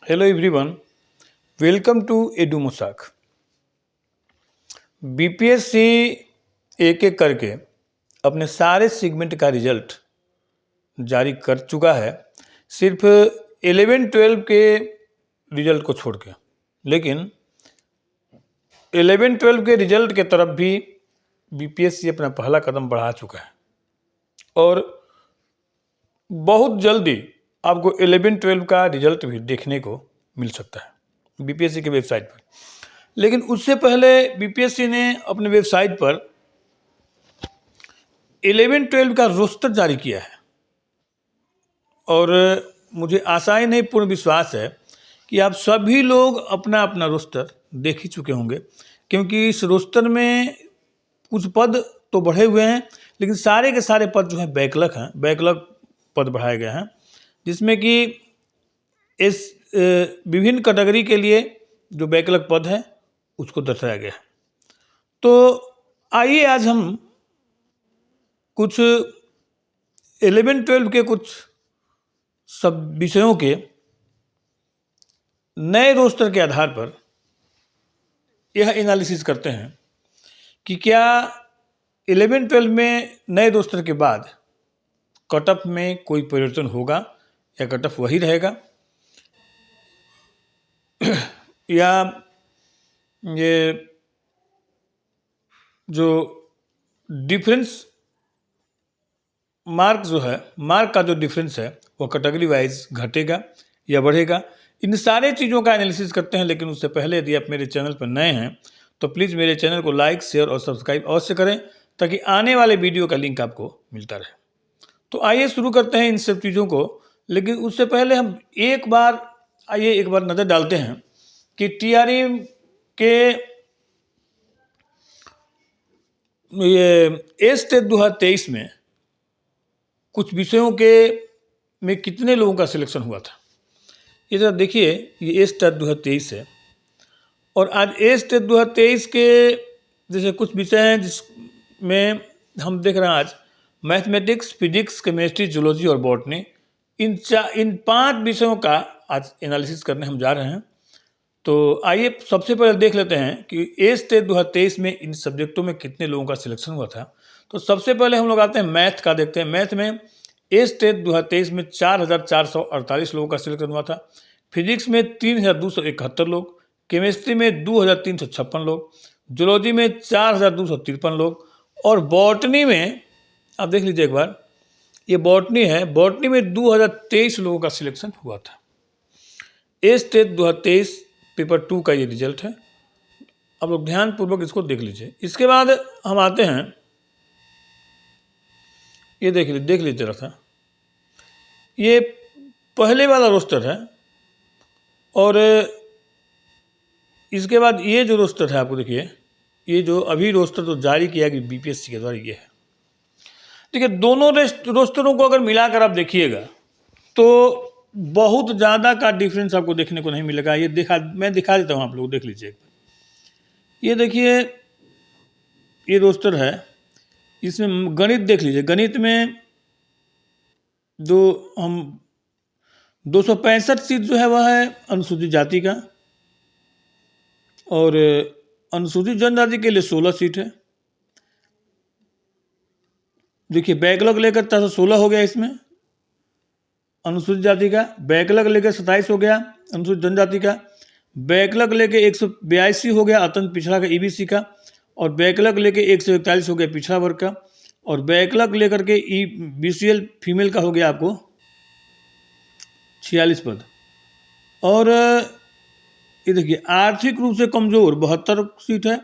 Hello everyone, welcome to Edu Mosaic. BPSC एक एक करके अपने सारे सेगमेंट का रिजल्ट जारी कर चुका है, सिर्फ 11-12 के रिजल्ट को छोड़ के। लेकिन 11-12 के रिजल्ट के तरफ भी बीपीएससी अपना पहला कदम बढ़ा चुका है और बहुत जल्दी आपको 11-12 का रिजल्ट भी देखने को मिल सकता है बीपीएससी के वेबसाइट पर। लेकिन उससे पहले बीपीएससी ने अपने वेबसाइट पर 11-12 का रोस्टर जारी किया है और मुझे आशा ही नहीं पूर्ण विश्वास है कि आप सभी लोग अपना अपना रोस्टर देख ही चुके होंगे, क्योंकि इस रोस्टर में कुछ पद तो बढ़े हुए हैं लेकिन सारे के सारे पद जो हैं बैकलॉग हैं, बैकलॉग पद बढ़ाए गए हैं, जिसमें कि इस विभिन्न कैटेगरी के लिए जो बैकलॉग पद है उसको दर्शाया गया है। तो आइए आज हम कुछ 11-12 के कुछ सब विषयों के नए रोस्टर के आधार पर यह एनालिसिस करते हैं कि क्या 11-12 में नए रोस्टर के बाद कट ऑफ में कोई परिवर्तन होगा या कट ऑफ वही रहेगा, या ये जो डिफरेंस मार्क जो है, मार्क का जो डिफरेंस है वो कैटेगरी वाइज घटेगा या बढ़ेगा। इन सारे चीज़ों का एनालिसिस करते हैं। लेकिन उससे पहले यदि आप मेरे चैनल पर नए हैं तो प्लीज़ मेरे चैनल को लाइक, शेयर और सब्सक्राइब अवश्य करें ताकि आने वाले वीडियो का लिंक आपको मिलता रहे। तो आइए शुरू करते हैं इन सब चीज़ों को। लेकिन उससे पहले हम एक बार नज़र डालते हैं कि टीआरई के ये टेट 2023 में कुछ विषयों के में कितने लोगों का सिलेक्शन हुआ था। ये जरा देखिए, ये टेट 2023 है और आज टेट 2023 के जैसे कुछ विषय हैं जिसमें हम देख रहे हैं आज मैथमेटिक्स, फिजिक्स, केमिस्ट्री, जूलॉजी और बॉटनी, इन 5 विषयों का आज एनालिसिस करने हम जा रहे हैं। तो आइए सबसे पहले देख लेते हैं कि टेट 2023 में इन सब्जेक्टों में कितने लोगों का सिलेक्शन हुआ था। तो सबसे पहले हम लोग आते हैं मैथ का, देखते हैं। मैथ में टेट 2023 में 4,448 लोगों का सिलेक्शन हुआ था। फिजिक्स में 3,271 लोग, केमिस्ट्री में 2,356 लोग, जूलॉजी में 4,253 लोग और बॉटनी में आप देख लीजिए एक बार, ये बॉटनी है, बॉटनी में 2,023 लोगों का सिलेक्शन हुआ था। टेट 2023 पेपर 2 का ये रिजल्ट है। आप लोग ध्यानपूर्वक इसको देख लीजिए। इसके बाद हम आते हैं, ये देख लीजिए जरा सा, ये पहले वाला रोस्टर है और इसके बाद ये जो रोस्टर है आपको देखिए, ये जो अभी रोस्टर तो जारी किया कि बीपीएससी के द्वारा ये है। देखिए दोनों रोस्टरों को अगर मिलाकर आप देखिएगा तो बहुत ज़्यादा का डिफरेंस आपको देखने को नहीं मिलेगा। ये मैं दिखा देता हूँ, आप लोग देख लीजिए। ये देखिए, ये रोस्टर है, इसमें गणित देख लीजिए। गणित में जो हम 265 सीट जो है वह है अनुसूचित जाति का और अनुसूचित जनजाति के लिए 16 सीट है। देखिए बैकलॉग लेकर 416 हो गया इसमें अनुसूचित जाति का, बैकलॉग लेकर 27 हो गया अनुसूचित जनजाति का, बैकलॉग लेके 182 हो गया अत्यंत पिछड़ा का ईबीसी का, और बैकलॉग लेके 141 हो गया पिछड़ा वर्ग का, और बैकलॉग लेकर के बीसीएल फीमेल का हो गया आपको 46 पद। और ये देखिए आर्थिक रूप से कमजोर 72 सीट है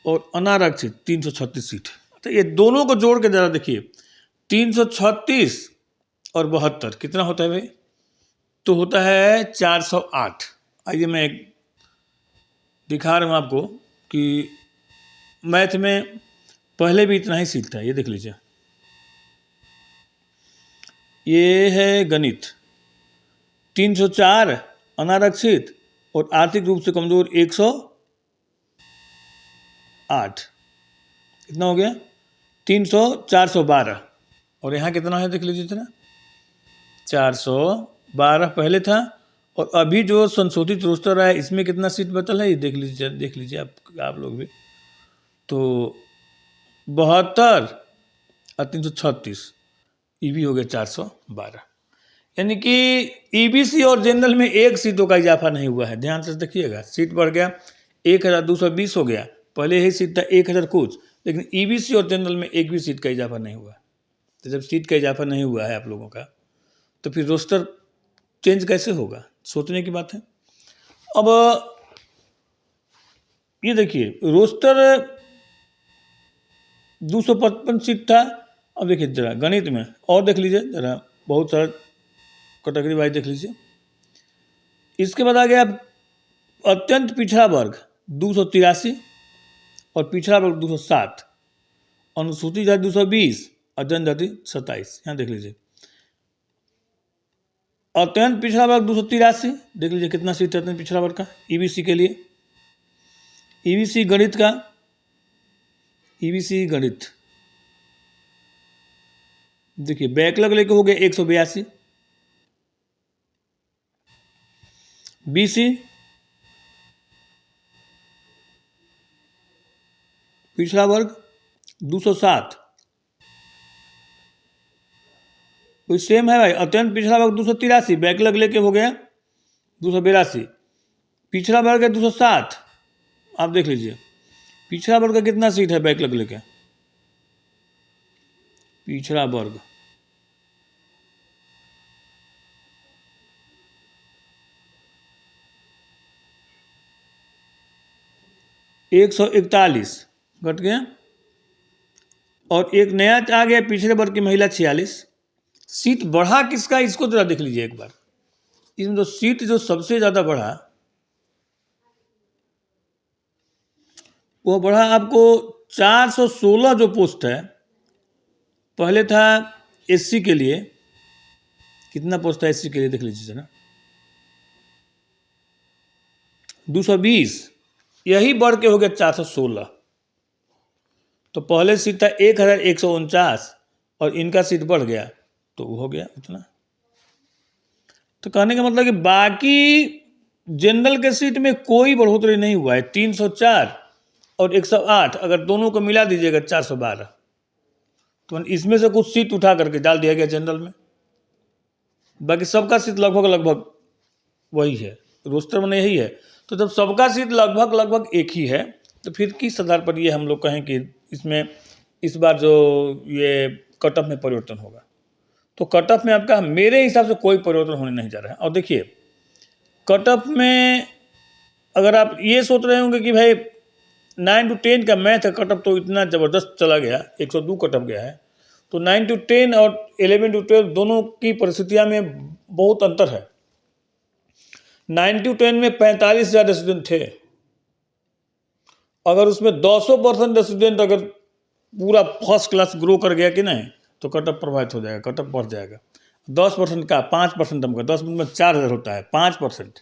और अनारक्षित 336 सीट है। तो ये दोनों को जोड़ के जरा देखिए, 336 और 72 कितना होता है भाई? तो होता है 408। आइए मैं एक दिखा रहा हूँ आपको कि मैथ में पहले भी इतना ही सीट था। ये देख लीजिए, ये है गणित 304 अनारक्षित और आर्थिक रूप से कमजोर 108। कितना हो गया? 412। और यहाँ कितना है देख लीजिए जरा, 412 पहले था और अभी जो संशोधित रोस्टर है इसमें कितना सीट बचल है ये देख लीजिए आप लोग भी। तो 72 और 336 ईवी हो गया 412, यानी कि ईबीसी और जनरल में एक सीटों का इजाफा नहीं हुआ है। ध्यान से देखिएगा, सीट बढ़ गया 1220 हो गया, पहले ही सीट था 1000 कुछ, लेकिन ईबीसी और जनरल में एक भी सीट का इजाफा नहीं हुआ। तो जब सीट का इजाफा नहीं हुआ है आप लोगों का, तो फिर रोस्टर चेंज कैसे होगा, सोचने की बात है। अब ये देखिए रोस्टर 255 सीट था। अब देखिए जरा गणित में और देख लीजिए, जरा बहुत सारा कैटेगरी वाइज देख लीजिए। इसके बाद आ गया अत्यंत पिछड़ा वर्ग 283 और पिछड़ा वर्ग 207, अनुसूचित जाति 220 और जनजाति 27। यहाँ देख लीजिए अत्यंत पिछड़ा वर्ग 283, देख लीजिए कितना सीट है अत्यंत पिछड़ा वर्ग का ईबीसी के लिए। ईबीसी गणित का, ईबीसी गणित देखिए बैकलॉग लेके हो गया 182। बीसी पिछड़ा वर्ग 207, कोई सेम है भाई। अत्यंत पिछड़ा वर्ग 283, बैकलॉग लेके हो गया 282। पिछड़ा वर्ग है 207, आप देख लीजिए पिछड़ा वर्ग का कितना सीट है बैकलॉग लेके। पिछड़ा वर्ग 141 घट गया, और एक नया आ गया पिछड़े वर्ग की महिला 46। सीट बढ़ा किसका, इसको जरा देख लीजिए एक बार। इसमें तो सीट जो सबसे ज्यादा बढ़ा वो बढ़ा आपको 416 जो पोस्ट है। पहले था एससी के लिए, कितना पोस्ट था एससी के लिए देख लीजिए जरा 220, यही बढ़ के हो गया 416। तो पहले सीट था 1149 और इनका सीट बढ़ गया तो हो गया उतना। तो कहने का मतलब कि बाकी जनरल के सीट में कोई बढ़ोतरी नहीं हुआ है। 304 और 108 अगर दोनों को मिला दीजिएगा 412, तो इसमें से कुछ सीट उठा करके डाल दिया गया जनरल में, बाकी सबका सीट लगभग वही है, रोस्टर में यही है। तो जब सबका सीट लगभग एक ही है, तो फिर किस आधार पर ये हम लोग कहें कि इसमें इस बार जो ये कट ऑफ में परिवर्तन होगा। तो कट ऑफ में आपका मेरे हिसाब से कोई परिवर्तन होने नहीं जा रहा है। और देखिए कट ऑफ में अगर आप ये सोच रहे होंगे कि भाई 9 to 10 का मैथ है, कट ऑफ तो इतना ज़बरदस्त चला गया, 102 कट ऑफ गया है, तो 9 to 10 और 11 to 12 दोनों की परिस्थितियाँ में बहुत अंतर है। 9 to 10 में 45,000 स्टूडेंट थे, अगर उसमें 200% स्टूडेंट अगर पूरा फर्स्ट क्लास ग्रो कर गया कि नहीं, तो कट ऑफ प्रभावित हो जाएगा, कट ऑफ बढ़ जाएगा। 10% का 5% हमका 10% में 4000 होता है 5%।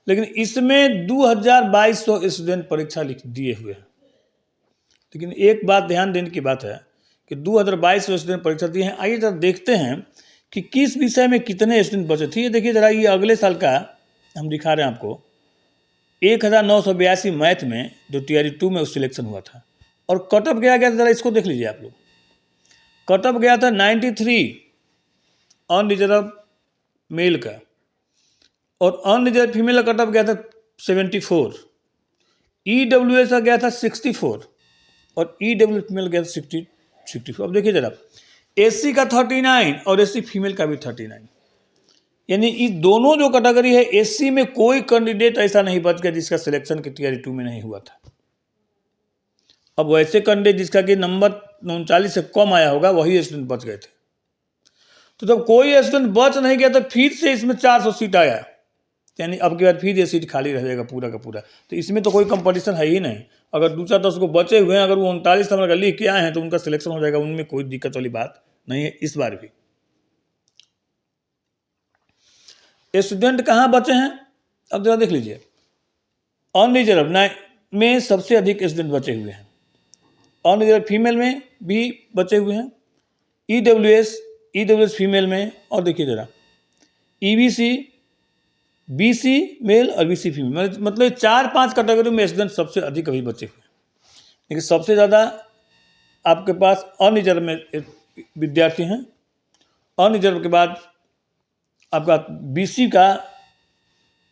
लेकिन इसमें 2200 स्टूडेंट परीक्षा लिख दिए हुए हैं। लेकिन एक बात ध्यान देने की बात है कि 2200 स्टूडेंट परीक्षा दिए हैं। आइए जरा देखते हैं कि किस विषय में कितने स्टूडेंट बचे थे। ये देखिए जरा, ये अगले साल का हम दिखा रहे हैं आपको। 1982 मैथ में जो टीआरई 2 में सिलेक्शन हुआ था, और कट ऑफ गया था, जरा इसको देख लीजिए आप लोग। कट ऑफ गया था 93 अनरिजर्व मेल का, और अनरिजर्व फीमेल का कट ऑफ गया था 74। ईडब्ल्यूएस का गया था 64 और ईडब्ल्यू फीमेल गया था 64। अब देखिए जरा, एससी का 39 और एससी फीमेल का भी 39, यानी इस दोनों जो कैटेगरी है एससी में कोई कैंडिडेट ऐसा नहीं बच गया जिसका सिलेक्शन के टीआरई 2 में नहीं हुआ था। अब वैसे कैंडिडेट जिसका कि नंबर 39 से कम आया होगा वही स्टूडेंट बच गए थे। तो जब कोई स्टूडेंट बच नहीं गया तो फिर से इसमें 400 सीट आया, यानी अब की बार फिर ये सीट खाली रहेगा पूरा का पूरा। तो इसमें तो कोई कंपटीशन है ही नहीं। अगर 2-4-10 को बचे हुए हैं, अगर वो 39 नंबर का लिख के आए हैं तो उनका सिलेक्शन हो जाएगा, उनमें कोई दिक्कत वाली बात नहीं है इस बार भी। स्टूडेंट कहाँ बचे हैं अब जरा देख लीजिए। अनरिजर्व में सबसे अधिक स्टूडेंट बचे हुए हैं, अनरिजर्व फीमेल में भी बचे हुए हैं, ईडब्ल्यूएस फीमेल में, और देखिए जरा ईबीसी BC मेल और BC फीमेल, मतलब 4-5 कैटेगरी में स्टूडेंट सबसे अधिक अभी बचे हुए हैं। लेकिन सबसे ज़्यादा आपके पास अनरिजर्व में विद्यार्थी हैं। अनरिजर्व के बाद आपका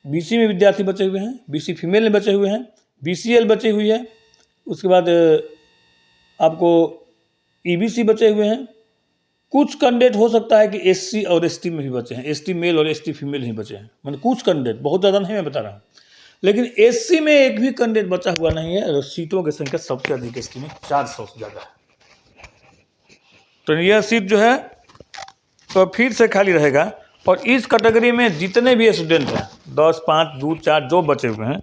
BC में विद्यार्थी बचे हुए हैं, BC फीमेल में बचे हुए हैं, BCL बची हुई है, उसके बाद आपको EBC बचे हुए हैं। कुछ कैंडिडेट हो सकता है कि SC और ST में भी बचे हैं, ST मेल और ST फीमेल ही बचे हैं, मतलब कुछ कैंडिडेट, बहुत ज़्यादा नहीं मैं बता रहा हूँ। लेकिन SC में एक भी कैंडिडेट बचा हुआ नहीं है और सीटों की संख्या सबसे अधिक ST में 400 से ज़्यादा है। तो यह सीट जो है तो फिर से खाली रहेगा और इस कैटेगरी में जितने भी स्टूडेंट हैं 10, 5, 2, 4 जो बचे हुए हैं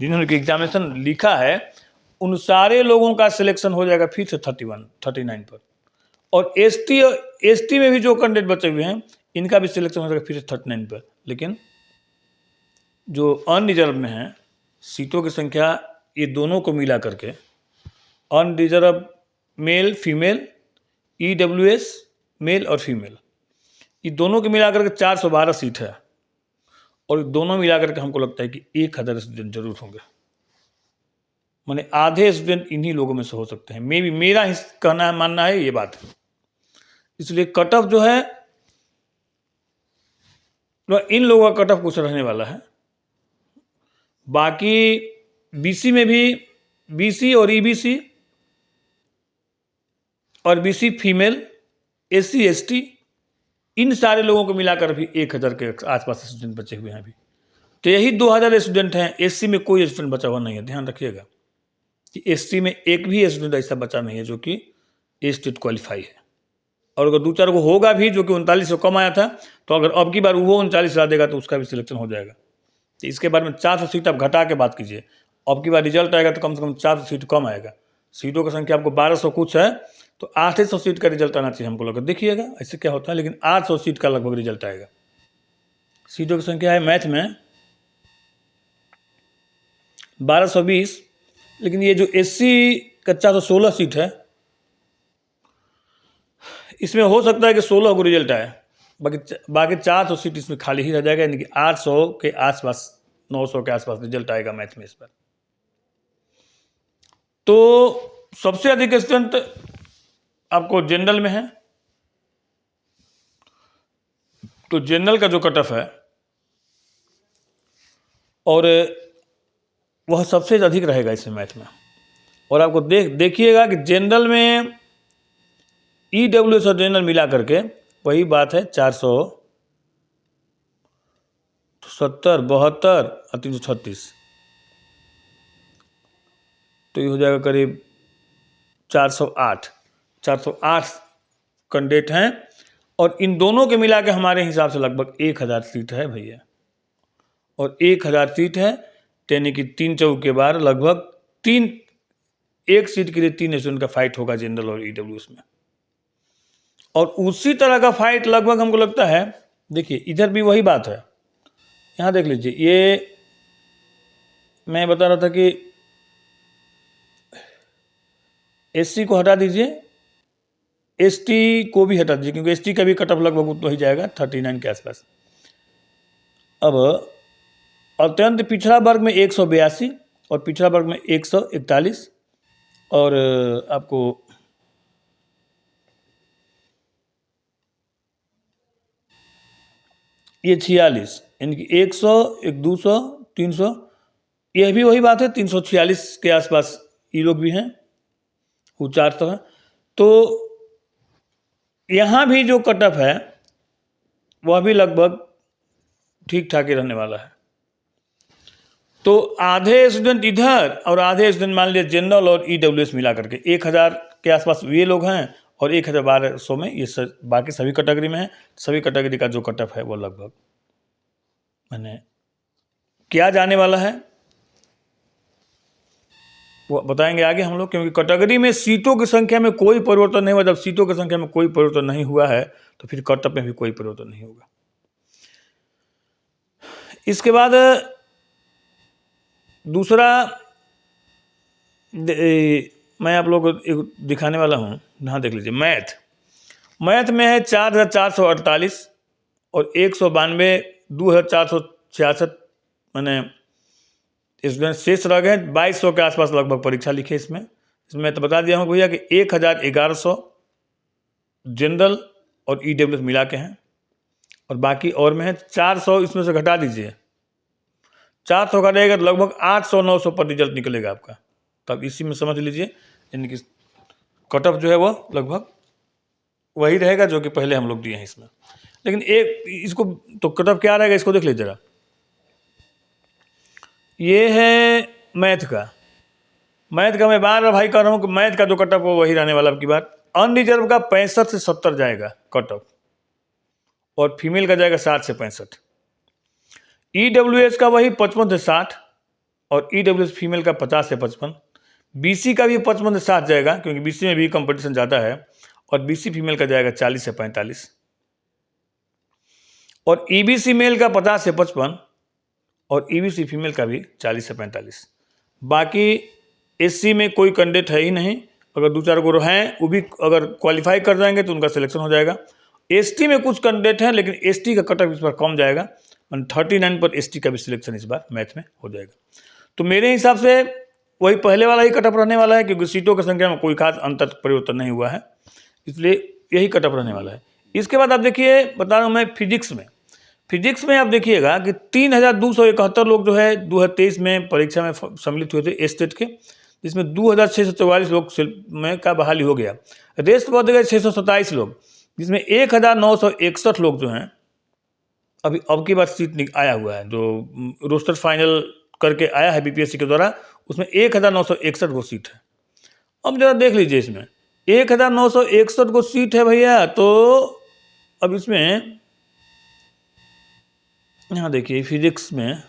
जिन्होंने एग्जामिनेशन लिखा है उन सारे लोगों का सिलेक्शन हो जाएगा फिर से 39 पर। और ST में भी जो कैंडिडेट बचे हुए हैं इनका भी सिलेक्शन हो जाएगा फिर से 39 पर। लेकिन जो अनरिजर्व में है सीटों की संख्या ये दोनों को मिला करके unreserve male female EWS male और फीमेल ये दोनों के मिलाकर के 412 सीट है और दोनों मिलाकर के हमको लगता है कि 1000 स्टूडेंट जरूर होंगे, माने आधे स्टूडेंट इन्हीं लोगों में से हो सकते हैं। मे भी मेरा कहना है, मानना है ये बात है। इसलिए कट ऑफ जो है इन लोगों का कट ऑफ कुछ रहने वाला है। बाकी BC में भी BC और EBC और BC फीमेल SC ST इन सारे लोगों को मिलाकर भी 1000 के आसपास स्टूडेंट बचे हुए हैं अभी। तो यही 2000 स्टूडेंट हैं। SC में कोई स्टूडेंट बचा हुआ नहीं है, ध्यान रखिएगा कि SC में एक भी स्टूडेंट ऐसा बचा नहीं है जो कि स्टेट क्वालिफाई है। और अगर 2-4 को होगा भी जो कि 39 से कम आया था तो अगर अब की बार वो 39 ला देगा तो उसका भी सिलेक्शन हो जाएगा। तो इसके बारे में 400 सीट आप घटा के बात कीजिए, अब की बार रिजल्ट आएगा तो कम से कम 400 सीट कम आएगा। सीटों की संख्या आपको 1200 कुछ है तो 800 सीट का रिजल्ट आना चाहिए हमको लगा, देखिएगा ऐसे क्या होता है। लेकिन 800 सीट का लगभग रिजल्ट आएगा। सीटों की संख्या है मैथ में 1220, लेकिन ये जो SC का 416 सीट है इसमें हो सकता है कि 16 को रिजल्ट आए, बाकी 400 सीट इसमें खाली ही रह जाएगा, यानी कि 800 के आसपास 900 के आसपास रिजल्ट आएगा मैथ में इस पर। तो सबसे अधिक स्ट्रेंथ आपको जनरल में है। तो जनरल का जो कट ऑफ है और वह सबसे अधिक रहेगा इसमें मैथ में। और आपको देखिएगा कि जनरल में EWS और जनरल मिला करके वही बात है 470, 72 और 336, तो ये हो जाएगा करीब 408 कैंडिडेट हैं। और इन दोनों के मिला के हमारे हिसाब से लगभग 1000 सीट है भैया। और 1000 सीट है यानी कि 3 चौक के बार लगभग एक सीट के लिए 3 स्टूडेंट का फाइट होगा जनरल और EWS में। और उसी तरह का फाइट लगभग हमको लगता है, देखिए इधर भी वही बात है। यहाँ देख लीजिए, ये मैं बता रहा था कि SC को हटा दीजिए, ST को भी हटा दीजिए क्योंकि ST का भी कट ऑफ लगभग उतना ही जाएगा 39 के आसपास। अब अत्यंत पिछड़ा वर्ग में 182 और पिछड़ा वर्ग में 141 और आपको ये 46, यानी कि 100, 200, 300, यह भी वही बात है 346 के आसपास ये लोग भी हैं, वो 400 है। तो यहाँ भी जो कट ऑफ है वह भी लगभग ठीक ठाक ही रहने वाला है। तो आधे स्टूडेंट इधर और आधे स्टूडेंट मान लीजिए जनरल और EWS मिला करके 1000 के आसपास ये लोग हैं और 1200 में ये बाकी सभी कैटेगरी में है। सभी कैटेगरी का जो कट ऑफ है वो लगभग मैंने क्या जाने वाला है वो बताएंगे आगे हम लोग, क्योंकि कैटेगरी में सीटों की संख्या में कोई परिवर्तन नहीं हुआ। जब सीटों की संख्या में कोई परिवर्तन नहीं हुआ है तो फिर कट ऑफ में भी कोई परिवर्तन नहीं होगा। इसके बाद दूसरा मैं आप लोगों को दिखाने वाला हूँ, यहाँ देख लीजिए। मैथ में है 4448 और 192, 2400 66 मैंने स्टूडेंट शेष रह गए। 2200 के आसपास लगभग परीक्षा लिखे इसमें मैं तो बता दिया हूँ भैया कि 1100 जनरल और EWS मिला के हैं और बाकी और में है 400, इसमें से घटा दीजिए 400 का रहेगा तो लगभग 800-900 पर रिजल्ट निकलेगा आपका। तब इसी में समझ लीजिए यानी कि कट ऑफ जो है वो लगभग वही रहेगा जो कि पहले हम लोग दिए हैं इसमें। लेकिन एक इसको तो कट ऑफ क्या रहेगा इसको देख लीजिए जरा। ये है मैथ का मैं बार बार भाई कह रहा हूँ कि मैथ का जो कट ऑफ वो वही रहने वाला की बात। अनरिजर्व का 65 से 70 जाएगा कट ऑफ और फीमेल का जाएगा 60 से 65। EWS का वही 55 से 60 और EWS फीमेल का 50 से 55। BC का भी 55 से 60 जाएगा क्योंकि BC में भी कंपटीशन ज़्यादा है और BC फीमेल का जाएगा 40 से 45 और EBC मेल का 50 से 55 और EBC फीमेल का भी 40 से 45। बाकी SC में कोई कैंडिडेट है ही नहीं, अगर 2-4 गो हैं वो भी अगर क्वालिफाई कर जाएंगे तो उनका सिलेक्शन हो जाएगा। ST में कुछ कैंडिडेट हैं लेकिन ST का कट ऑफ इस बार कम जाएगा, 39 पर ST का भी सिलेक्शन इस बार मैथ में हो जाएगा। तो मेरे हिसाब से वही पहले वाला ही कट ऑफ रहने वाला है क्योंकि सीटों की संख्या में कोई खास अंतर परिवर्तन नहीं हुआ है, इसलिए यही कट ऑफ रहने वाला है। इसके बाद आप देखिए बता रहा हूँ मैं फिजिक्स में आप देखिएगा कि 3271 लोग जो है 2023 में परीक्षा में सम्मिलित हुए थे स्टेट के, जिसमें 2644 लोग में का बहाली हो गया। रेस्ट बढ़ गए 627 लोग, जिसमें 1961 लोग जो हैं अभी अब की बार सीट आया हुआ है, जो रोस्टर फाइनल करके आया है BPSC के द्वारा, उसमें 1961 को सीट है। अब जरा देख लीजिए इसमें 1961 को सीट है भैया, तो अब इसमें यहाँ देखिए फिजिक्स में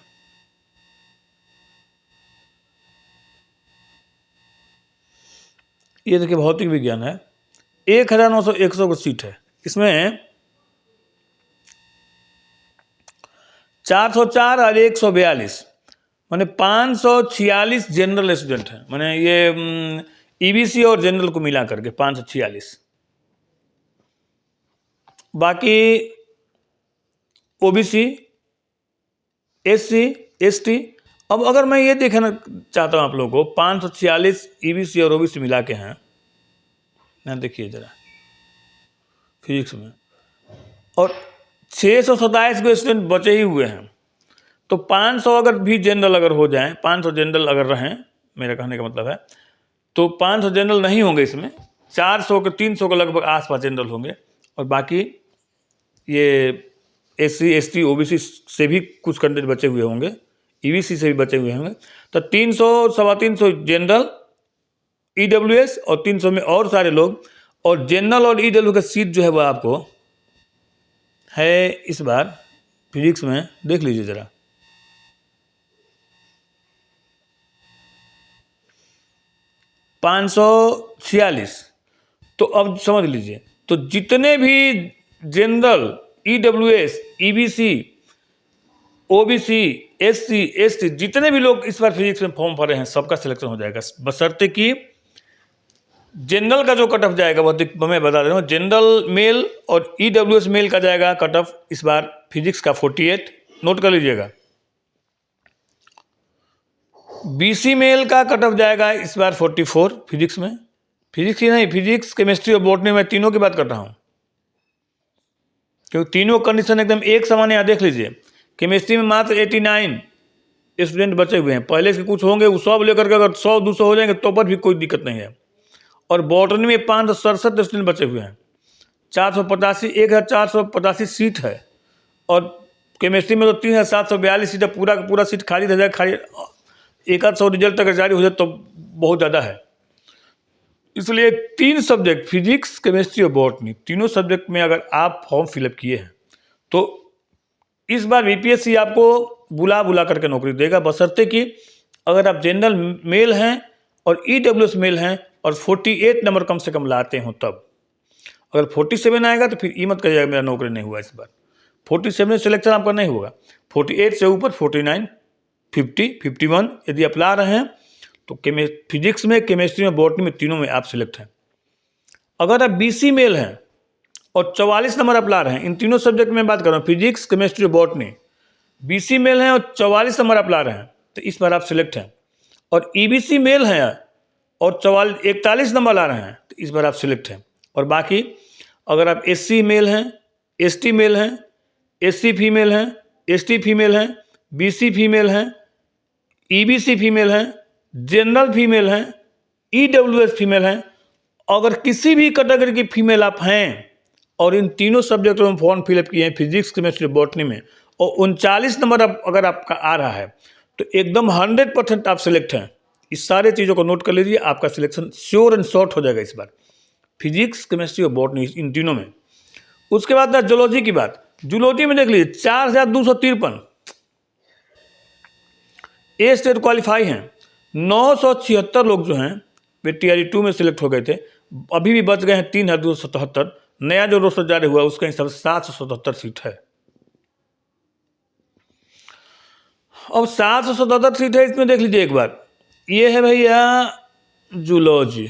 ये देखिए भौतिक विज्ञान है 1961 को सीट है, इसमें 404 और 142 माने 546 जनरल स्टूडेंट हैं, माने ये EBC और जनरल को मिला करके 546। बाकी OBC SC ST। अब अगर मैं ये देखना चाहता हूँ आप लोगों को 546 EBC और OBC मिला के हैं, यहाँ देखिए जरा फिजिक्स में, और 627 को स्टूडेंट बचे ही हुए हैं, तो 500 अगर भी जनरल अगर हो जाए, 500 जनरल अगर रहें, मेरा कहने का मतलब है, तो 500 जनरल नहीं होंगे इसमें, 400 के 300 के लगभग आसपास जनरल होंगे और बाकी ये SC ST OBC से भी कुछ कैंडिडेट बचे हुए होंगे, EBC से भी बचे हुए होंगे, तो 300-325 जनरल EWS और 300 में और सारे लोग, और जनरल और EWS का सीट जो है वह आपको है इस बार फिजिक्स में देख लीजिए जरा। $546। तो अब समझ लीजिए, तो जितने भी general EWS EBC OBC SC ST जितने भी लोग इस बार फिजिक्स में फॉर्म भरे हैं सबका सिलेक्शन हो जाएगा, बशर्ते कि जनरल का जो कट ऑफ जाएगा वो मैं बता दे रहा हूँ। जनरल मेल और EWS मेल का जाएगा कट ऑफ इस बार फिजिक्स का 48, नोट कर लीजिएगा। BC मेल का कट ऑफ जाएगा इस बार 44 फिजिक्स में, फिजिक्स ही नहीं, फिजिक्स केमिस्ट्री और बॉटनी में तीनों की बात कर रहा हूँ क्योंकि तीनों कंडीशन एकदम एक समान। यहाँ देख लीजिए केमिस्ट्री में मात्र 89 स्टूडेंट बचे हुए हैं, पहले से कुछ होंगे वो सब लेकर के अगर 100-200 हो जाएंगे तो पर भी कोई दिक्कत नहीं है। और बॉटनी में 567 स्टूडेंट बचे हुए हैं, 1485 सीट है, और केमिस्ट्री में तो 3742 सीट है, पूरा का पूरा सीट खाली रह जाए, खाली 100 रिजल्ट अगर जारी हो जाए तो बहुत ज़्यादा है। इसलिए 3 सब्जेक्ट फिजिक्स केमिस्ट्री और बॉटनी तीनों सब्जेक्ट में अगर आप फॉर्म फिलअप किए हैं तो इस बार BPSC आपको बुला करके नौकरी देगा, बशर्ते कि अगर आप जनरल मेल हैं और EWS मेल हैं और 48 नंबर कम से कम लाते हो तब। अगर 47 आएगा तो फिर मत कहिएगा मेरा नौकरी नहीं हुआ इस बार, 47 सिलेक्शन आपका नहीं होगा, 48 से ऊपर 49 50 51 यदि आप ला रहे हैं तो फिजिक्स में केमिस्ट्री में बॉटनी में तीनों में आप सिलेक्ट हैं। अगर आप BC मेल हैं और 44 नंबर आप ला रहे हैं, इन तीनों सब्जेक्ट में बात कर रहा हूँ फिजिक्स केमिस्ट्री और बॉटनी BC मेल हैं और 44 नंबर आप ला रहे हैं तो इस बार आप सिलेक्ट हैं, और EBC मेल हैं और 41 नंबर ला रहे हैं तो इस बार आप सिलेक्ट हैं। और बाकी अगर आप SC मेल हैं, ST मेल हैं, SC फीमेल हैं, ST फीमेल हैं, BC फीमेल हैं, EBC फीमेल हैं, जनरल फीमेल हैं, EWS फीमेल हैं, अगर किसी भी कैटेगरी की फीमेल आप हैं और इन तीनों सब्जेक्टों में फॉर्म फिलअप किए हैं, फिजिक्स, केमिस्ट्री, बॉटनी में, और 39 नंबर अगर आपका आ रहा है तो एकदम 100% आप सिलेक्ट हैं। इस सारे चीज़ों को नोट कर लीजिए, आपका सिलेक्शन श्योर एंड शॉर्ट हो जाएगा इस बार, फिजिक्स, केमिस्ट्री और बॉटनी इन तीनों में। उसके बाद था जूलॉजी की बात। जूलॉजी में देख लीजिए 4253 ए स्टेट क्वालिफाई हैं, 976 लोग जो हैं वे TRE2 में सिलेक्ट हो गए थे, अभी भी बच गए हैं 3277। नया जो रोस्टर जारी हुआ उसका हिसाब 777 सीट है। अब 777 सीट है, इसमें देख लीजिए एक बार, ये है भैया जूलॉजी,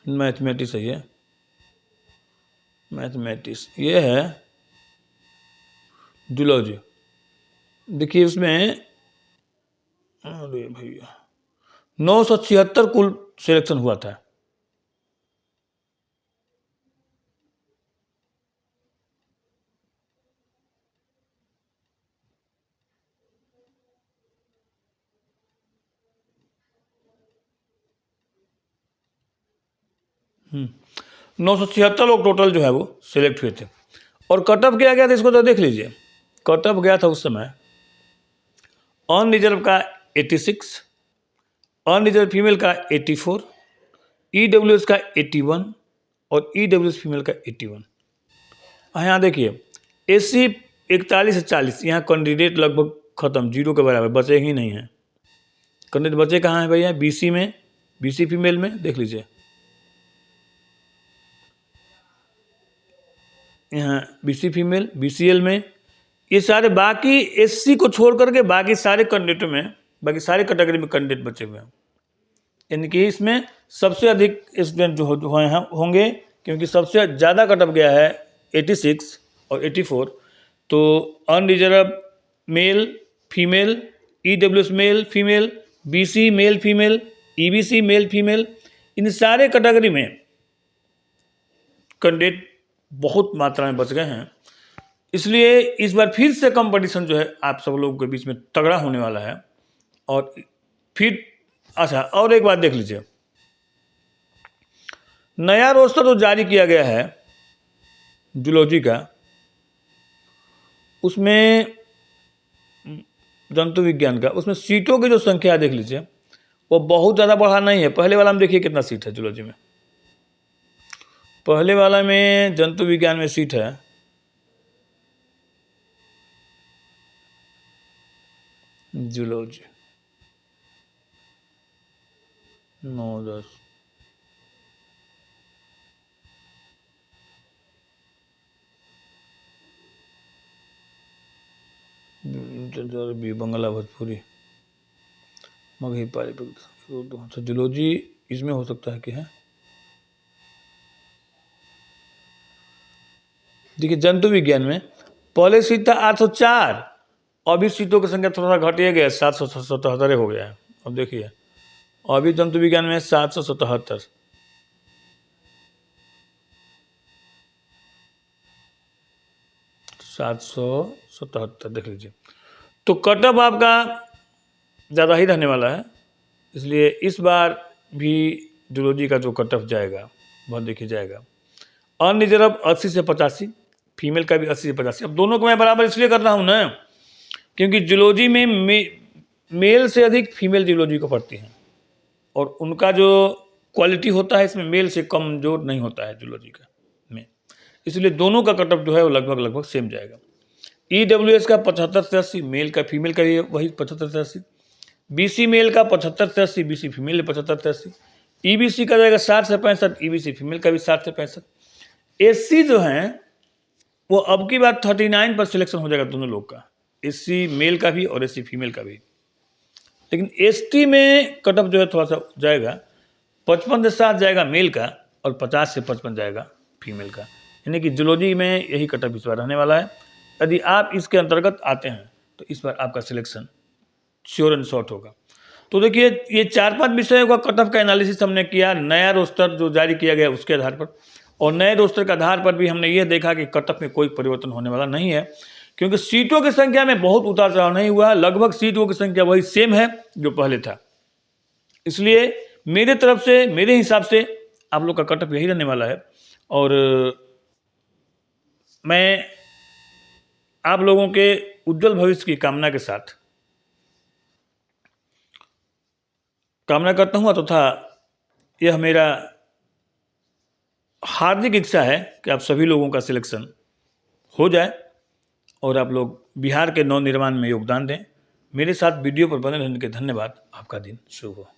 मैथमेटिक्स है, ये मैथमेटिक्स, ये है जूलॉजी। देखिए उसमें अरे भैया 976 कुल सिलेक्शन हुआ था। हम्म 976 लोग टोटल जो है वो सिलेक्ट हुए थे। और कटअप क्या गया था इसको तो देख लीजिए। कटअप गया था उस समय अनरिजर्व का 86, अनरिजर्व फीमेल का 84, EWS का 81 और EWS फीमेल का 81। यहाँ देखिए SC 41 से 40, यहाँ कैंडिडेट लगभग खत्म, 0 के बराबर, बचे ही नहीं हैं। कैंडिडेट बचे कहाँ हैं भैया? BC में, BC फीमेल में देख लीजिए, यहाँ BC फीमेल, BCL में, ये सारे बाकी SC को छोड़ करके बाकी सारे कैंडिडेटों में, बाकी सारे कैटेगरी में कैंडिडेट बचे हुए हैं। यानी कि इसमें सबसे अधिक स्टूडेंट जो होंगे, क्योंकि सबसे ज़्यादा कटअप गया है 86 और 84। तो unreserved male female, EWS male female, BC male female, EBC male female, इन सारे कैटेगरी में कैंडिडेट बहुत मात्रा में बच गए हैं। इसलिए इस बार फिर से कंपटीशन जो है आप सब लोगों के बीच में तगड़ा होने वाला है। और फिर अच्छा, और एक बात देख लीजिए, नया रोस्टर जो जारी किया गया है जूलॉजी का, उसमें जंतु विज्ञान का, उसमें सीटों की जो संख्या देख लीजिए, वो बहुत ज़्यादा बढ़ा नहीं है। पहले वाला में देखिए कितना सीट है जूलॉजी में, पहले वाला में जंतु विज्ञान में सीट है जूलॉजी 9-10, बंगला, भोजपुरी, मगही, पाली, तो जूलॉजी इसमें हो सकता है कि है। देखिए जंतु विज्ञान में पहले सीट था 804, अभी सीटों की संख्या थोड़ा सा घटिया गया, 777 हो गया है। अब देखिए अभी जंतु विज्ञान में 777, देख लीजिए। तो कटअप आपका ज़्यादा ही रहने वाला है, इसलिए इस बार भी जूलॉजी का जो कटअप जाएगा वह देखिए जाएगा। अनरिजर्व 80 से 85, फीमेल का भी 80 से 85। अब दोनों को मैं बराबर इसलिए कर रहा हूँ ना, क्योंकि जूलॉजी में मेल से अधिक फीमेल जूलॉजी को पढ़ती हैं, और उनका जो क्वालिटी होता है इसमें मेल से कमजोर नहीं होता है जूलॉजी का में, इसलिए दोनों का कटअप जो है वो लगभग सेम जाएगा। EWS का 75 से 80, मेल का फीमेल का भी वही 75 से 80, BC मेल का 75 से 80, BC फीमेल 75 से 80, EBC का जाएगा 60 से 65, EBC फीमेल का भी 60 से 65। SC जो हैं वो अब की बात 39 पर सिलेक्शन हो जाएगा दोनों लोग का, SC मेल का भी और SC फीमेल का भी। लेकिन ST में कटअप जो है थोड़ा सा जाएगा, 55 से 60 जाएगा मेल का और 50 से 55 जाएगा फीमेल का। यानी कि जूलॉजी में यही कट ऑफ इस बार रहने वाला है। यदि आप इसके अंतर्गत आते हैं तो इस बार आपका सिलेक्शन श्योर एंड शॉर्ट होगा। तो देखिए, ये 4-5 विषयों का कट ऑफ का एनालिसिस हमने किया, नया रोस्टर जो जारी किया गया उसके आधार पर, और नए रोस्टर के आधार पर भी हमने ये देखा कि कट ऑफ में कोई परिवर्तन होने वाला नहीं है, क्योंकि सीटों की संख्या में बहुत उतार चढ़ाव नहीं हुआ, लगभग सीटों की संख्या वही सेम है जो पहले था। इसलिए मेरे तरफ से, मेरे हिसाब से आप लोग का कट ऑफ यही रहने वाला है। और मैं आप लोगों के उज्जवल भविष्य की कामना के साथ कामना करता हूँ तथा यह मेरा हार्दिक इच्छा है कि आप सभी लोगों का सिलेक्शन हो जाए और आप लोग बिहार के नव निर्माण में योगदान दें। मेरे साथ वीडियो पर बने रहने के धन्यवाद। आपका दिन शुभ हो।